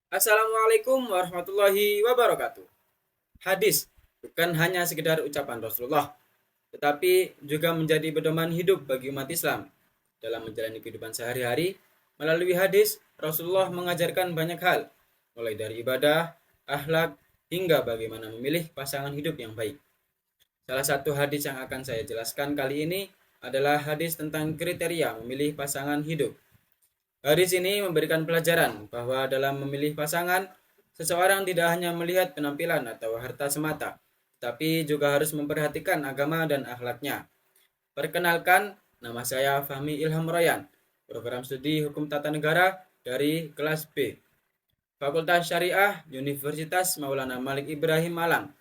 Assalamualaikum warahmatullahi wabarakatuh. Hadis bukan hanya sekedar ucapan Rasulullah, tetapi juga menjadi pedoman hidup bagi umat Islam dalam menjalani kehidupan sehari-hari. Melalui hadis, Rasulullah mengajarkan banyak hal, mulai dari ibadah, akhlak, hingga bagaimana memilih pasangan hidup yang baik. Salah satu hadis yang akan saya jelaskan kali ini adalah hadis tentang kriteria memilih pasangan hidup. Hadis ini memberikan pelajaran bahwa dalam memilih pasangan, seseorang tidak hanya melihat penampilan atau harta semata, tapi juga harus memperhatikan agama dan akhlaknya. Perkenalkan, nama saya Fahmi Ilham Royan, program studi Hukum Tata Negara dari kelas B, Fakultas Syariah Universitas Maulana Malik Ibrahim Malang,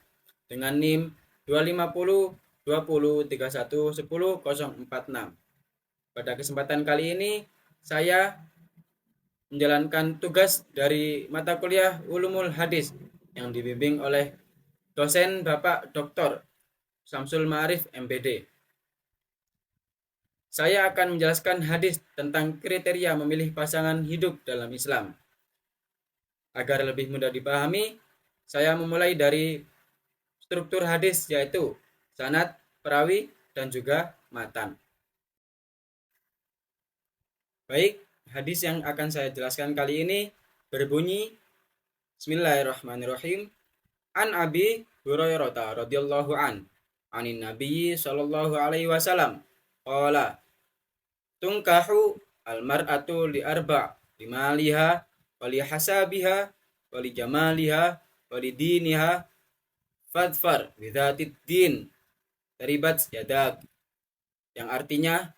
dengan NIM 250 20 31 10 046. Pada kesempatan kali ini, saya menjalankan tugas dari mata kuliah Ulumul Hadis yang dibimbing oleh dosen Bapak Dr. Samsul Ma'arif MPD. Saya akan menjelaskan hadis tentang kriteria memilih pasangan hidup dalam Islam. Agar lebih mudah dipahami, saya memulai dari struktur hadis yaitu sanad, perawi, dan juga matan. Baik, hadis yang akan saya jelaskan kali ini berbunyi Bismillahirrahmanirrahim. An Abi Hurairah radhiyallahu anin Nabi sallallahu alaihi wasallam qala tungkahu al mar'atu li arba limaliha wali hasabiha wali jamaliha wali diniha fadfar bidzatid din taribat yadak, yang artinya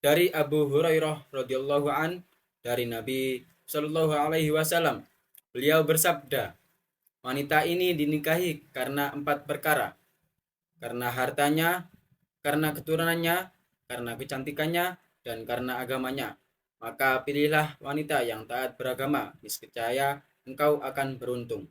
dari Abu Hurairah radhiyallahu dari Nabi sallallahu alaihi wasallam, beliau bersabda, wanita ini dinikahi karena 4 perkara: karena hartanya, karena keturunannya, karena kecantikannya, dan karena agamanya. Maka pilihlah wanita yang taat beragama, niscaya engkau akan beruntung.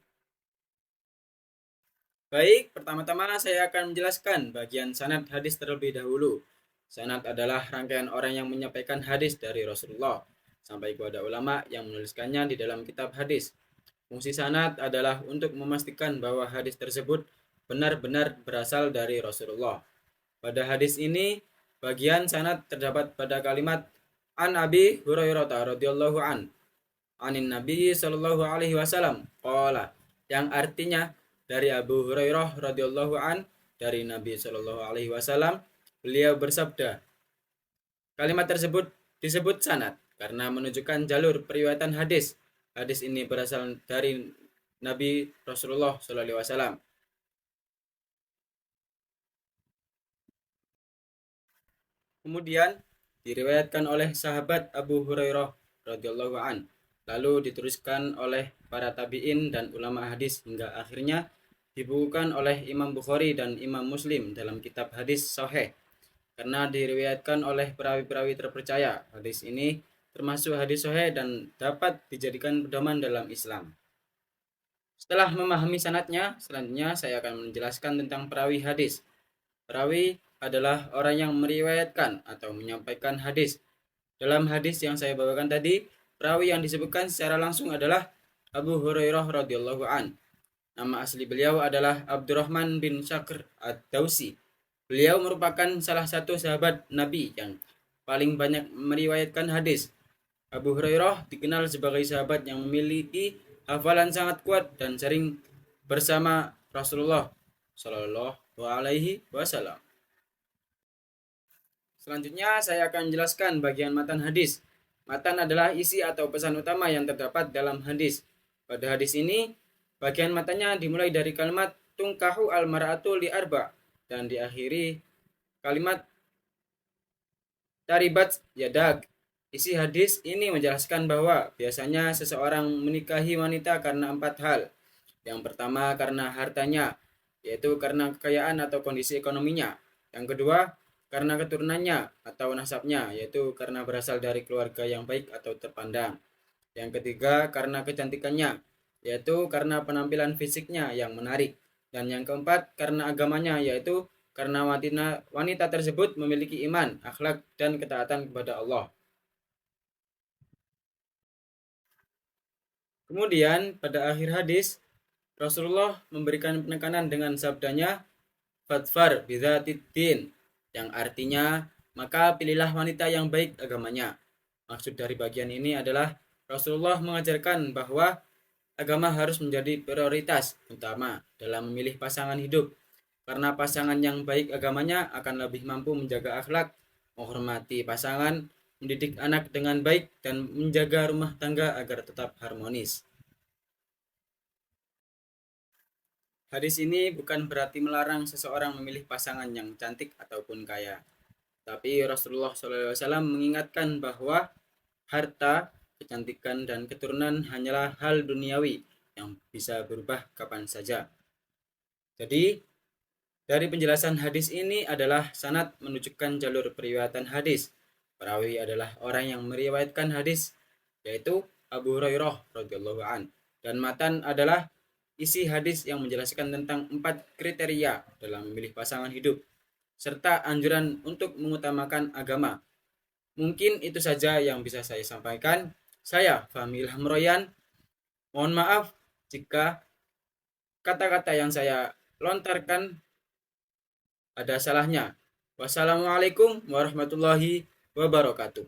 Baik, pertama-tama saya akan menjelaskan bagian sanad hadis terlebih dahulu. Sanad adalah rangkaian orang yang menyampaikan hadis dari Rasulullah sampai kepada ulama yang menuliskannya di dalam kitab hadis. Fungsi sanad adalah untuk memastikan bahwa hadis tersebut benar-benar berasal dari Rasulullah. Pada hadis ini, bagian sanad terdapat pada kalimat An Abi Hurairah radhiyallahu anin Nabi sallallahu alaihi wasallam qala, yang artinya dari Abu Hurairah radhiyallahu dari Nabi sallallahu alaihi wasallam, beliau bersabda. Kalimat tersebut disebut sanad karena menunjukkan jalur periwayatan hadis. Hadis ini berasal dari Nabi Rasulullah sallallahu alaihi wasallam. Kemudian diriwayatkan oleh sahabat Abu Hurairah radhiyallahu lalu diteruskan oleh para tabi'in dan ulama hadis hingga akhirnya dibukukan oleh Imam Bukhari dan Imam Muslim dalam kitab hadis Sahih. Karena diriwayatkan oleh perawi-perawi terpercaya, hadis ini termasuk hadis sahih dan dapat dijadikan pedoman dalam Islam. Setelah memahami sanadnya, selanjutnya saya akan menjelaskan tentang perawi hadis. Perawi adalah orang yang meriwayatkan atau menyampaikan hadis. Dalam hadis yang saya bawakan tadi, perawi yang disebutkan secara langsung adalah Abu Hurairah radhiyallahu an. Nama asli beliau adalah Abdurrahman bin Syakr ad-Dausi. Beliau merupakan salah satu sahabat Nabi yang paling banyak meriwayatkan hadis. Abu Hurairah dikenal sebagai sahabat yang memiliki hafalan sangat kuat dan sering bersama Rasulullah Shallallahu Alaihi Wasallam. Selanjutnya saya akan menjelaskan bagian matan hadis. Matan adalah isi atau pesan utama yang terdapat dalam hadis. Pada hadis ini, bagian matanya dimulai dari kalimat tungkahu al mar'atu li arba dan diakhiri kalimat taribat yadak. Isi hadis ini menjelaskan bahwa biasanya seseorang menikahi wanita karena 4 hal. Yang pertama karena hartanya, yaitu karena kekayaan atau kondisi ekonominya. Yang kedua, karena keturunannya atau nasabnya, yaitu karena berasal dari keluarga yang baik atau terpandang. Yang ketiga, karena kecantikannya, yaitu karena penampilan fisiknya yang menarik. Dan yang keempat, karena agamanya, yaitu karena wanita tersebut memiliki iman, akhlak, dan ketaatan kepada Allah. Kemudian pada akhir hadis Rasulullah memberikan penekanan dengan sabdanya Fadfar bidzatiddin, yang artinya maka pilihlah wanita yang baik agamanya. Maksud dari bagian ini adalah Rasulullah mengajarkan bahwa agama harus menjadi prioritas utama dalam memilih pasangan hidup, karena pasangan yang baik agamanya akan lebih mampu menjaga akhlak, menghormati pasangan, mendidik anak dengan baik, dan menjaga rumah tangga agar tetap harmonis. Hadis ini bukan berarti melarang seseorang memilih pasangan yang cantik ataupun kaya. Tapi Rasulullah SAW mengingatkan bahwa harta, kecantikan, dan keturunan hanyalah hal duniawi yang bisa berubah kapan saja. Jadi, dari penjelasan hadis ini adalah sanad menunjukkan jalur periwayatan hadis. Perawi adalah orang yang meriwayatkan hadis, yaitu Abu Hurairah radhiyallahu an. Dan matan adalah isi hadis yang menjelaskan tentang 4 kriteria dalam memilih pasangan hidup, serta anjuran untuk mengutamakan agama. Mungkin itu saja yang bisa saya sampaikan. Saya Fahmi Ilham Royan. Mohon maaf jika kata-kata yang saya lontarkan ada salahnya. Wassalamualaikum warahmatullahi wabarakatuh.